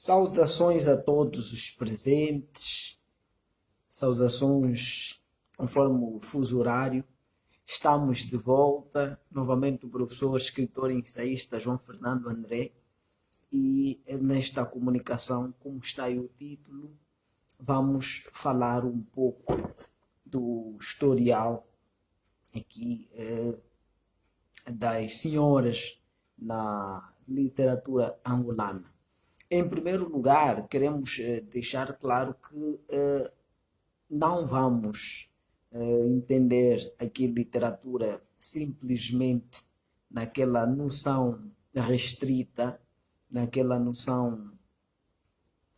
Saudações a todos os presentes, saudações conforme o fuso horário. Estamos de volta, novamente o professor, escritor e ensaísta João Fernando André, e nesta comunicação, como está aí o título, vamos falar um pouco do historial aqui das senhoras na literatura angolana. Em primeiro lugar, queremos deixar claro que não vamos entender aqui literatura simplesmente naquela noção restrita, naquela noção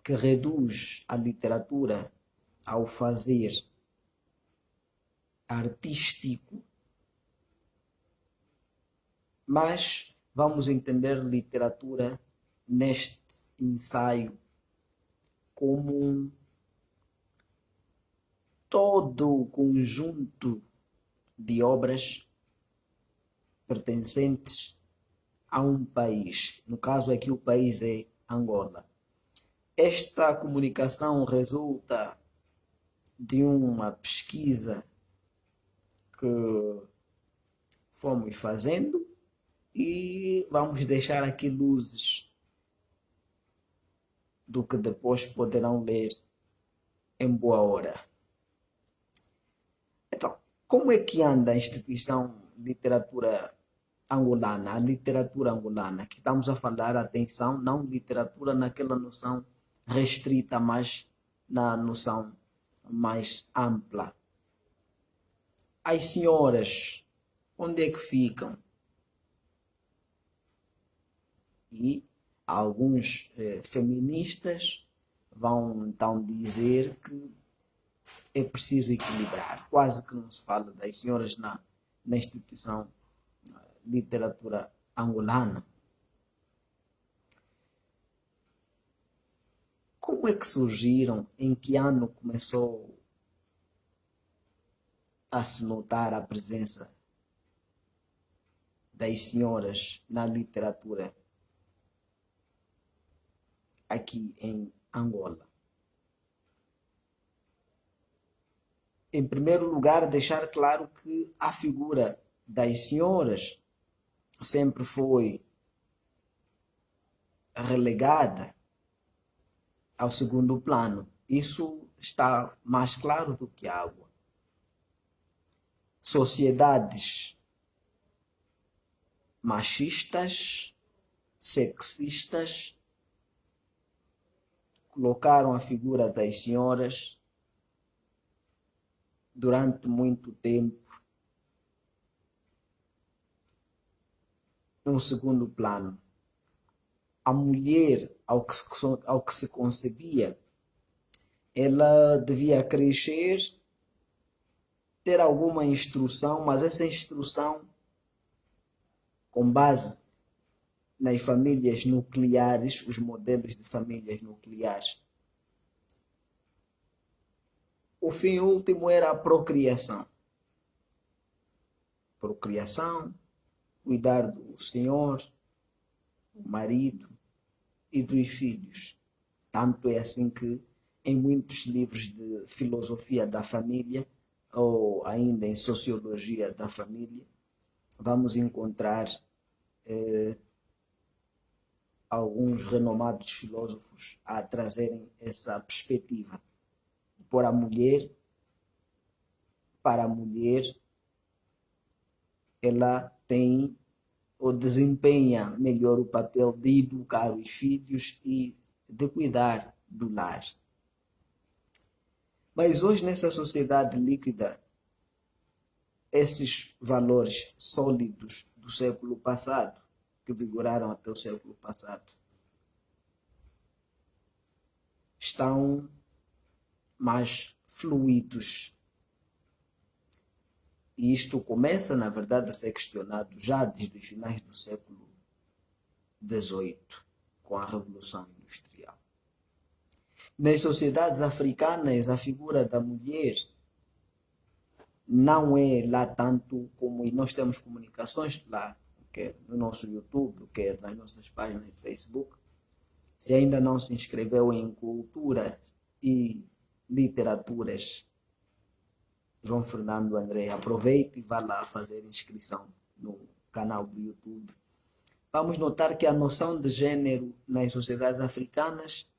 que reduz a literatura ao fazer artístico, mas vamos entender literatura neste ensaio como todo o conjunto de obras pertencentes a um país. No caso aqui o país é Angola. Esta comunicação resulta de uma pesquisa que fomos fazendo e vamos deixar aqui luzes do que depois poderão ler em boa hora. Então, como é que anda a instituição literatura angolana, a literatura angolana? Aqui estamos a falar, atenção, não literatura naquela noção restrita, mas na noção mais ampla. As senhoras, onde é que ficam? E alguns feministas vão então dizer que é preciso equilibrar. Quase que não se fala das senhoras na instituição literatura angolana. Como é que surgiram? Em que ano começou a se notar a presença das senhoras na literatura aqui em Angola? Em primeiro lugar, deixar claro que a figura das senhoras sempre foi relegada ao segundo plano. Isso está mais claro do que água. Sociedades machistas, sexistas, colocaram a figura das senhoras durante muito tempo no segundo plano. A mulher, ao que se concebia, ela devia crescer, ter alguma instrução, mas essa instrução com base nas famílias nucleares, os modelos de famílias nucleares. O fim último era a procriação. Procriação, cuidar do senhor, do marido e dos filhos. Tanto é assim que em muitos livros de filosofia da família, ou ainda em sociologia da família, vamos encontrar alguns renomados filósofos a trazerem essa perspectiva. Por a mulher, para a mulher, ela tem ou desempenha melhor o papel de educar os filhos e de cuidar do lar. Mas hoje, nessa sociedade líquida, esses valores sólidos do século passado, que vigoraram até o século passado, estão mais fluidos. E isto começa, na verdade, a ser questionado já desde os finais do século XVIII, com a Revolução Industrial. Nas sociedades africanas, a figura da mulher não é lá tanto como nós temos comunicações lá, quer no nosso YouTube, quer nas nossas páginas de Facebook, Se ainda não se inscreveu em Cultura e Literaturas João Fernando André, aproveite e vá lá fazer inscrição no canal do YouTube. Vamos notar que a noção de gênero nas sociedades africanas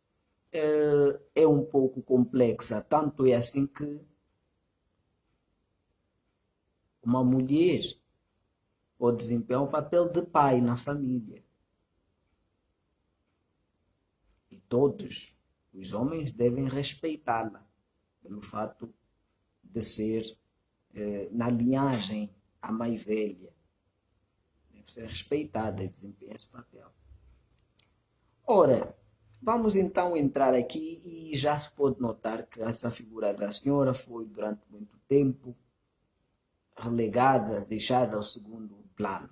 é um pouco complexa. Tanto é assim que uma mulher pode desempenhar o papel de pai na família. E todos os homens devem respeitá-la pelo fato de ser na linhagem a mais velha. Deve ser respeitada e desempenhar esse papel. Ora, vamos então entrar aqui e já se pode notar que essa figura da senhora foi durante muito tempo relegada, deixada ao segundo plano.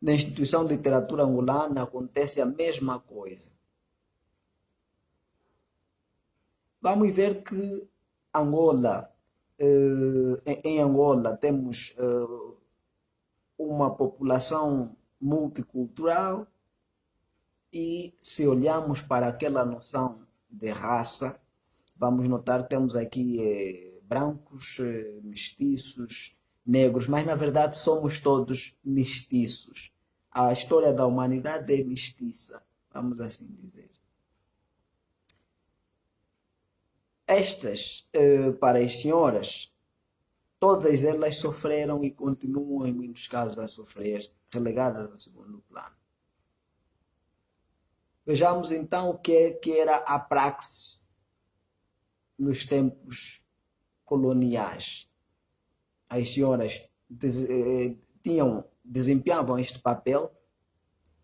Na instituição de literatura angolana acontece a mesma coisa. Vamos ver que Angola, em Angola temos uma população multicultural e se olharmos para aquela noção de raça, vamos notar que temos aqui brancos, mestiços, negros, mas na verdade somos todos mestiços. A história da humanidade é mestiça, vamos assim dizer. Estas, para as senhoras, todas elas sofreram e continuam em muitos casos a sofrer, relegadas ao segundo plano. Vejamos então o que era a praxe nos tempos coloniais. As senhoras desempenhavam este papel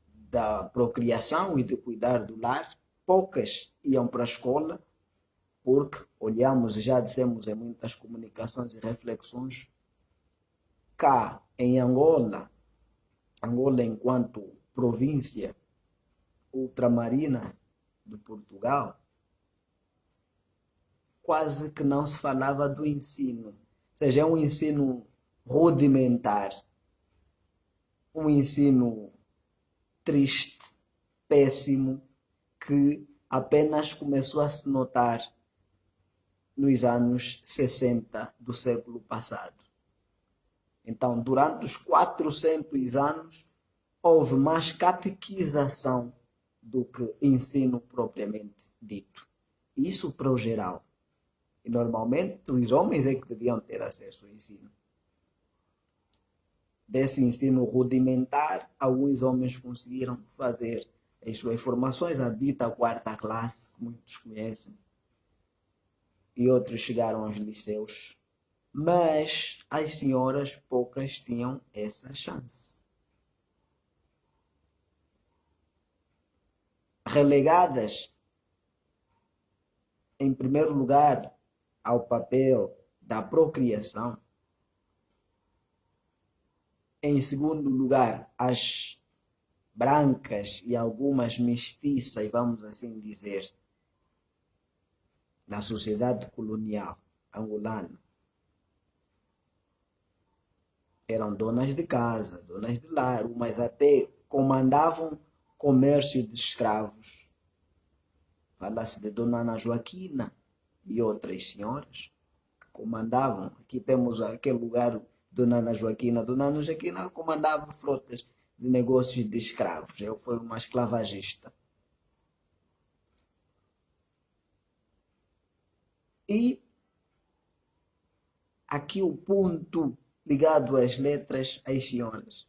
da procriação e de cuidar do lar. Poucas iam para a escola, porque olhamos e já dissemos em muitas comunicações e reflexões, cá em Angola, Angola enquanto província ultramarina de Portugal, quase que não se falava do ensino. Ou seja, é um ensino rudimentar, um ensino triste, péssimo, que apenas começou a se notar nos anos 60 do século passado. Então, durante os 400 anos, houve mais catequização do que ensino propriamente dito. Isso para o geral. E normalmente os homens é que deviam ter acesso ao ensino. Desse ensino rudimentar, alguns homens conseguiram fazer as suas formações, a dita quarta classe, que muitos conhecem, e outros chegaram aos liceus. Mas as senhoras, poucas tinham essa chance. Relegadas, em primeiro lugar, ao papel da procriação. Em segundo lugar, as brancas e algumas mestiças, vamos assim dizer, na sociedade colonial angolana. Eram donas de casa, donas de lar, mas até comandavam comércio de escravos. Fala-se de Dona Ana Joaquina e outras senhoras que comandavam. Aqui temos aquele lugar, Dona Ana Joaquina. Dona Ana Joaquina comandava frotas de negócios de escravos. Eu fui uma esclavagista. E aqui o ponto ligado às letras, as senhoras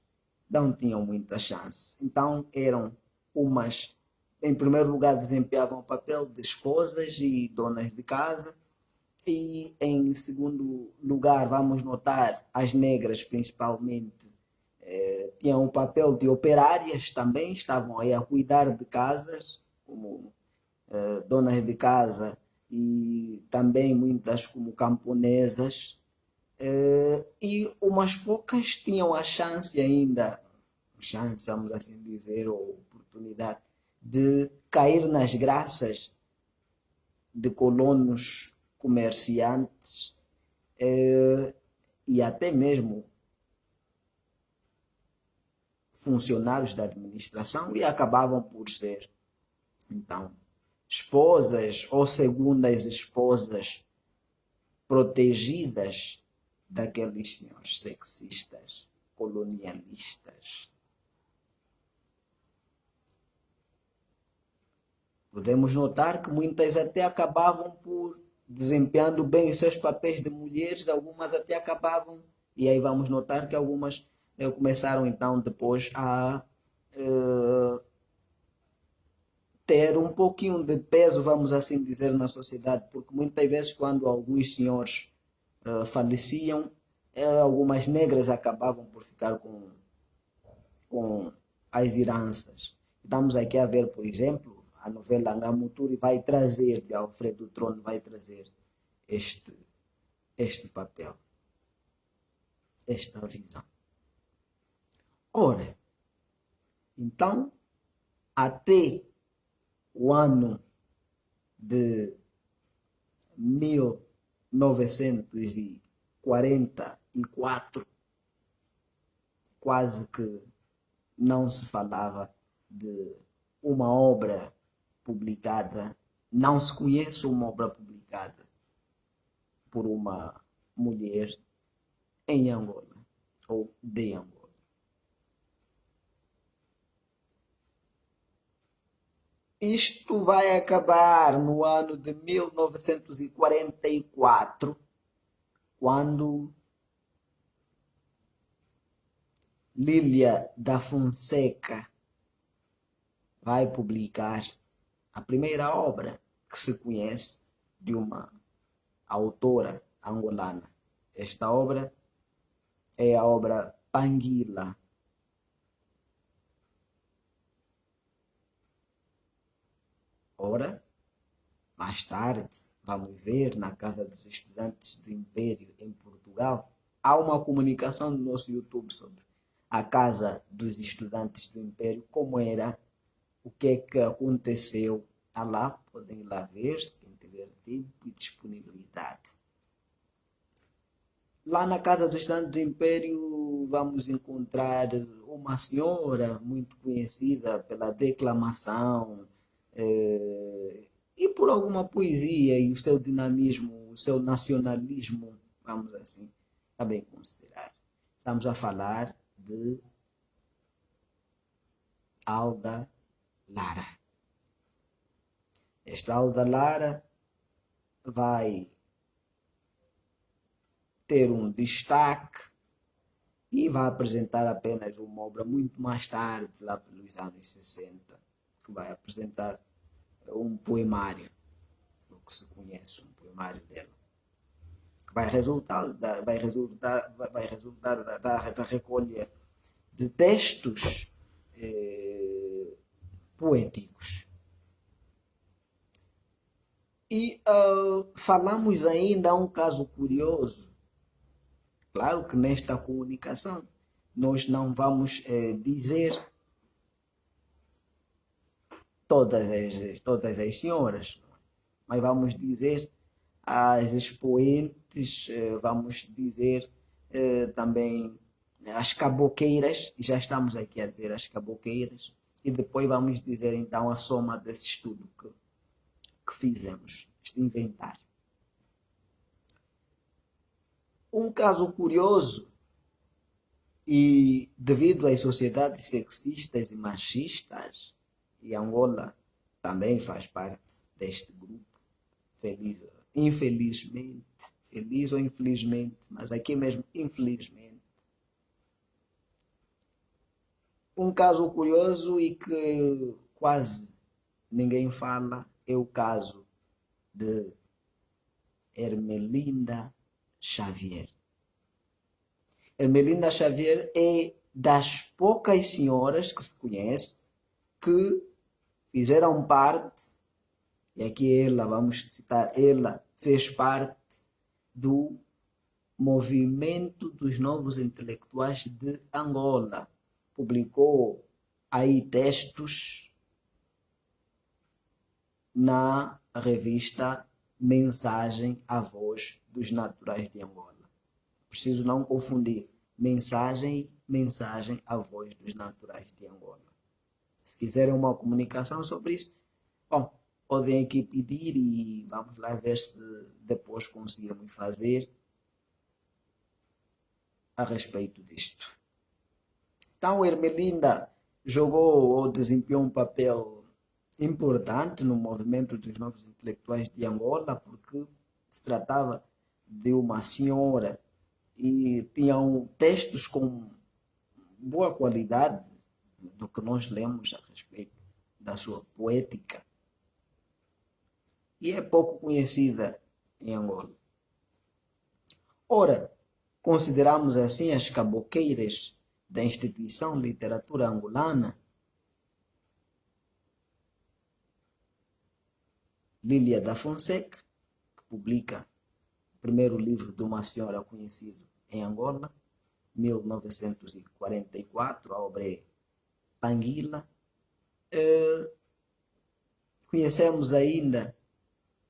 não tinham muita chance. Então eram umas, em primeiro lugar, desempenhavam o papel de esposas e donas de casa. E em segundo lugar, vamos notar as negras principalmente tinham o papel de operárias também, estavam aí a cuidar de casas, como donas de casa e também muitas como camponesas. E umas poucas tinham a chance ainda, chance, vamos assim dizer, ou oportunidade de cair nas graças de colonos comerciantes e até mesmo funcionários da administração e acabavam por ser Então, esposas ou segundas esposas protegidas daqueles senhores sexistas, colonialistas. Podemos notar que muitas até acabavam por desempenhando bem os seus papéis de mulheres, algumas até acabavam, e aí vamos notar que algumas começaram então depois a ter um pouquinho de peso, vamos assim dizer, na sociedade, porque muitas vezes quando alguns senhores faleciam, algumas negras acabavam por ficar com as heranças. Estamos aqui a ver, por exemplo, a novela Angamuturi vai trazer, de Alfredo Trono, vai trazer este, este papel, esta visão. Ora, então, até o ano de 1944, quase que não se falava de uma obra publicada, não se conhece uma obra publicada por uma mulher em Angola ou de Angola. Isto vai acabar no ano de 1944, quando Lília da Fonseca vai publicar a primeira obra que se conhece de uma autora angolana. Esta obra é a obra Panguila. Ora, mais tarde, vamos ver na Casa dos Estudantes do Império em Portugal, há uma comunicação no nosso YouTube sobre a Casa dos Estudantes do Império, como era, o que é que aconteceu. Lá, podem ir lá ver, quem tiver tempo e disponibilidade. Lá na Casa dos Estudantes do Império vamos encontrar uma senhora muito conhecida pela declamação, e por alguma poesia e o seu dinamismo, o seu nacionalismo, vamos assim, também considerar. Estamos a falar de Alda Lara. Esta Alda Lara vai ter um destaque e vai apresentar apenas uma obra muito mais tarde, lá pelos anos 60, que vai apresentar um poemário, o que se conhece, um poemário dela, que vai resultar da recolha de textos poéticos. E falamos ainda um caso curioso. Claro que nesta comunicação nós não vamos dizer todas as senhoras, mas vamos dizer as expoentes, vamos dizer também as caboqueiras, já estamos aqui a dizer as caboqueiras, e depois vamos dizer então a soma desse estudo que fizemos, este inventário. Um caso curioso, e devido às sociedades sexistas e machistas, e Angola também faz parte deste grupo, feliz, infelizmente, feliz ou infelizmente, mas aqui mesmo infelizmente. Um caso curioso e que quase ninguém fala é o caso de Ermelinda Xavier. Ermelinda Xavier é das poucas senhoras que se conhece que fizeram parte, e aqui ela, vamos citar, ela fez parte do movimento dos novos intelectuais de Angola. Publicou aí textos na revista Mensagem à Voz dos Naturais de Angola. Preciso não confundir mensagem à Voz dos Naturais de Angola. Se quiserem uma comunicação sobre isso, Bom, podem aqui pedir e vamos lá ver se depois conseguirmos fazer a respeito disto. Então, Ermelinda jogou ou desempenhou um papel importante no movimento dos novos intelectuais de Angola, porque se tratava de uma senhora e tinham textos com boa qualidade do que nós lemos a respeito da sua poética. E é pouco conhecida em Angola. Ora, consideramos assim as caboqueiras da instituição literatura angolana, Lília da Fonseca, que publica o primeiro livro de uma senhora conhecida em Angola, 1944, a obra é Panguila. Conhecemos ainda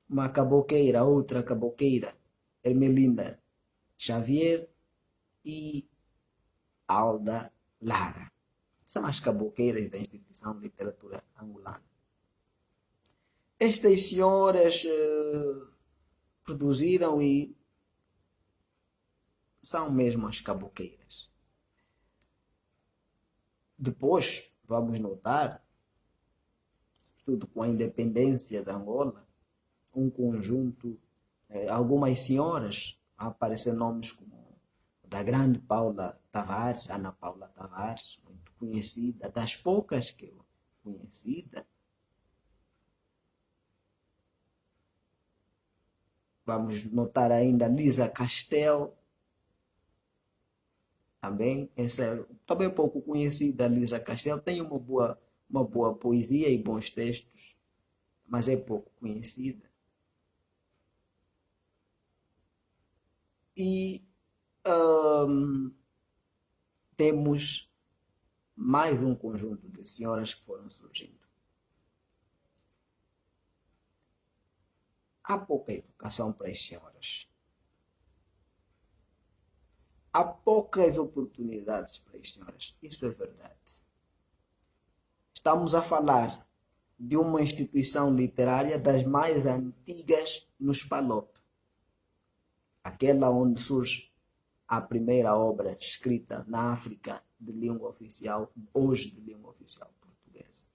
uma caboqueira, outra caboqueira, Ermelinda Xavier e Alda Lara. São as caboqueiras da instituição de literatura angolana. Estas senhoras produziram e são mesmo as caboqueiras. Depois, vamos notar, tudo com a independência da Angola, um conjunto, algumas senhoras, aparecer nomes como da grande Paula Tavares, Ana Paula Tavares, muito conhecida, das poucas que eu conhecida. Vamos notar ainda Lisa Castel, também, essa é também pouco conhecida, Lisa Castel, tem uma boa poesia e bons textos, mas é pouco conhecida. E temos mais um conjunto de senhoras que foram surgindo. Há pouca educação para as senhoras. Há poucas oportunidades para as senhoras. Isso é verdade. Estamos a falar de uma instituição literária das mais antigas nos PALOP. Aquela onde surge a primeira obra escrita na África de língua oficial, hoje de língua oficial portuguesa.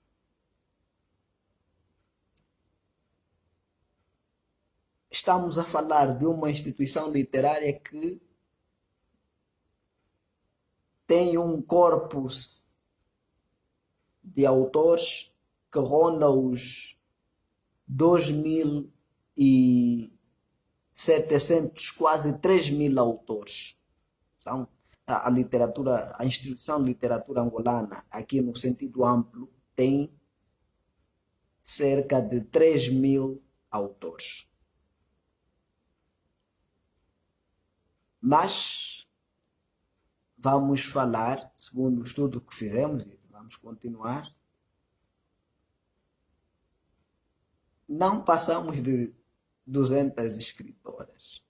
Estamos a falar de uma instituição literária que tem um corpus de autores que ronda os 2.700, quase 3.000 autores. Então, a literatura, a instituição de literatura angolana, aqui no sentido amplo, tem cerca de 3.000 autores. Mas vamos falar, segundo o estudo que fizemos, e vamos continuar, não passamos de 200 escritoras.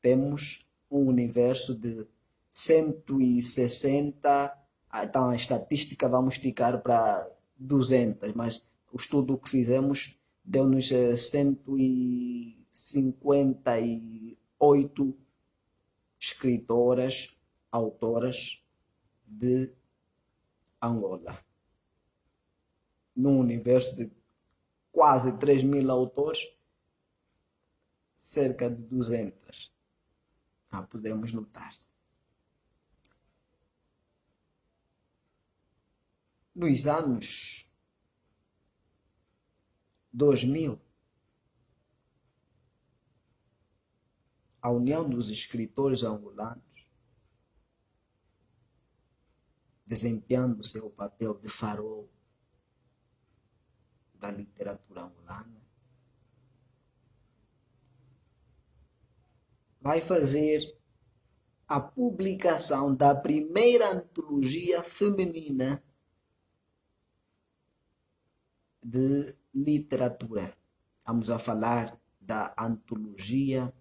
Temos um universo de 160, então a estatística vamos esticar para 200, mas o estudo que fizemos deu-nos 158 escritoras, autoras de Angola. Num universo de quase 3.000 autores, cerca de 200. Podemos notar. Nos anos 2000, a União dos Escritores Angolanos, desempenhando seu papel de farol da literatura angolana, vai fazer a publicação da primeira antologia feminina de literatura. Vamos a falar da antologia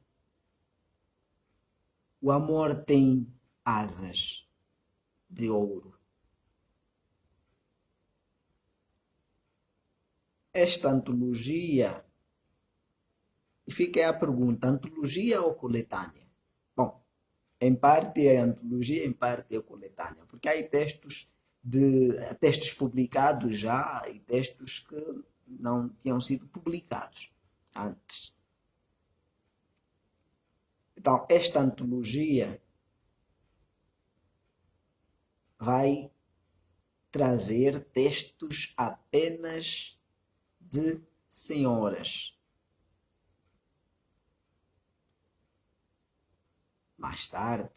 O Amor Tem Asas de Ouro. esta antologia, e fica aí a pergunta, antologia ou coletânea? Bom, em parte é antologia, em parte é coletânea, porque há aí textos publicados já e textos que não tinham sido publicados antes. Então, esta antologia vai trazer textos apenas de senhoras. Mais tarde,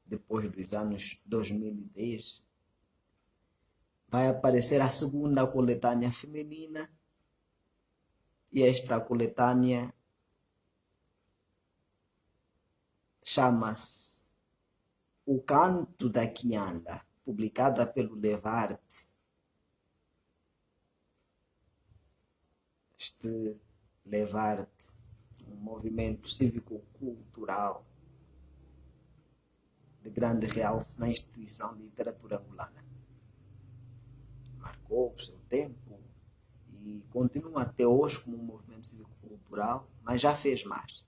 depois dos anos 2010, vai aparecer a segunda coletânea feminina, e esta coletânea chama-se O Canto da Quianda, publicada pelo Levarte. Este Levarte, um movimento cívico-cultural de grande realce na instituição de literatura angolana. Marcou o seu tempo e continua até hoje como um movimento cívico-cultural, mas já fez mais.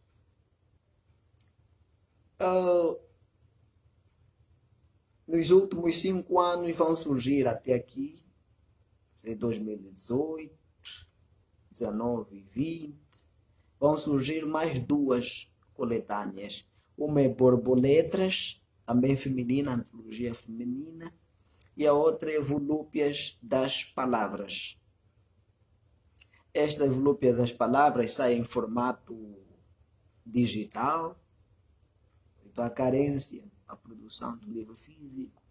Nos últimos 5 anos vão surgir até aqui, em 2018, 19 e 20, vão surgir mais 2 coletâneas. Uma é Borboletas, também feminina, antologia feminina, e a outra é Volúpias das Palavras. Esta Volúpia das Palavras sai em formato digital, então a carência, a produção do livro físico,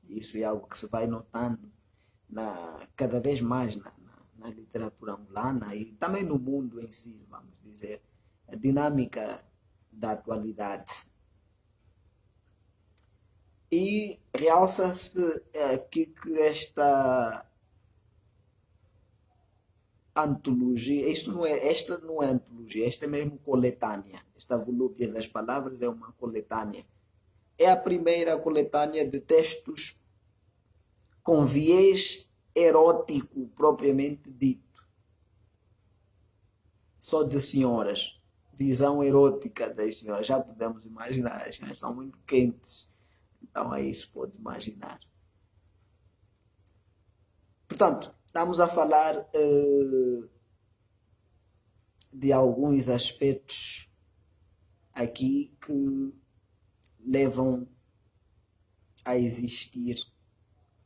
isso é algo que se vai notando cada vez mais na literatura angolana e também no mundo em si, vamos dizer, a dinâmica da atualidade. E realça-se aqui que esta antologia, esta não é antologia, esta é mesmo coletânea. Esta Volúpia das Palavras é uma coletânea. É a primeira coletânea de textos com viés erótico propriamente dito. Só de senhoras. Visão erótica das senhoras. Já podemos imaginar, as senhoras são muito quentes. Então aí se pode imaginar. Portanto, estamos a falar de alguns aspectos aqui que levam a existir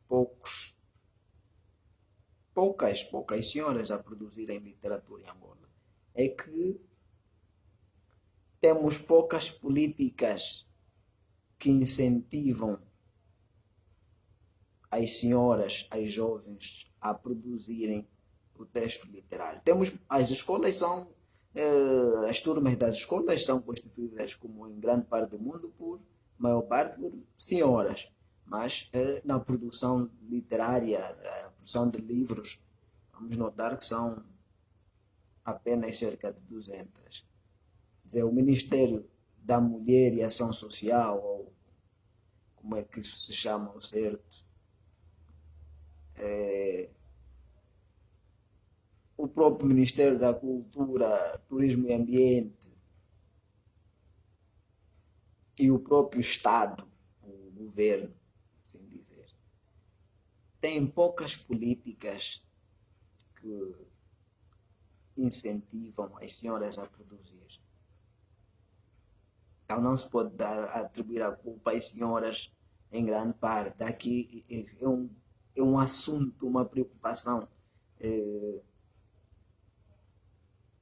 poucas senhoras a produzirem literatura em Angola. É que temos poucas políticas que incentivam as senhoras, as jovens, a produzirem o texto literário. As escolas são, as turmas das escolas são constituídas, como em grande parte do mundo, maior parte por senhoras, mas na produção literária, a produção de livros, vamos notar que são apenas cerca de 200. Quer dizer, o Ministério da Mulher e Ação Social, ou como é que isso se chama ao certo, o próprio Ministério da Cultura, Turismo e Ambiente e o próprio Estado, o governo, assim dizer, tem poucas políticas que incentivam as senhoras a produzir. Então não se pode atribuir a culpa às senhoras em grande parte. Aqui é um assunto, uma preocupação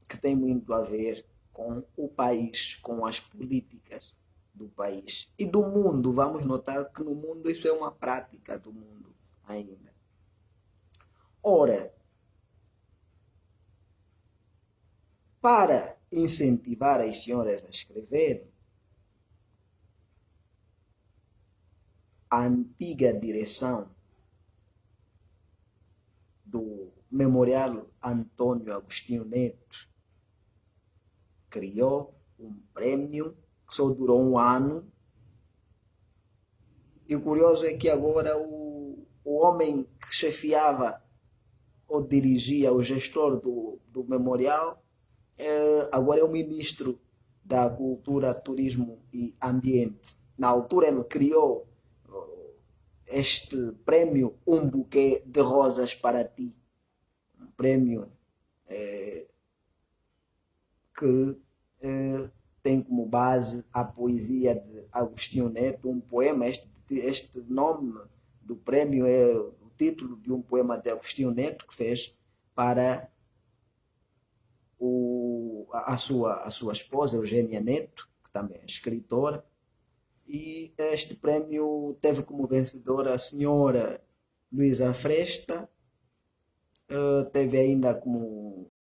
que tem muito a ver com o país, com as políticas do país e do mundo. Vamos notar que no mundo isso é uma prática do mundo ainda. Ora, para incentivar as senhoras a escreverem, a antiga direção do Memorial Antônio Agostinho Neto criou um prêmio que só durou 1 ano. E o curioso é que agora o homem que chefiava ou dirigia, o gestor do memorial, agora é o ministro da Cultura, Turismo e Ambiente. Na altura ele criou este prémio Um Buquê de Rosas para Ti, um prémio que tem como base a poesia de Agostinho Neto, um poema. Este nome do prémio é o título de um poema de Agostinho Neto que fez para a sua esposa, Eugênia Neto, que também é escritora. E este prémio teve como vencedora a senhora Luísa Fresta, teve ainda como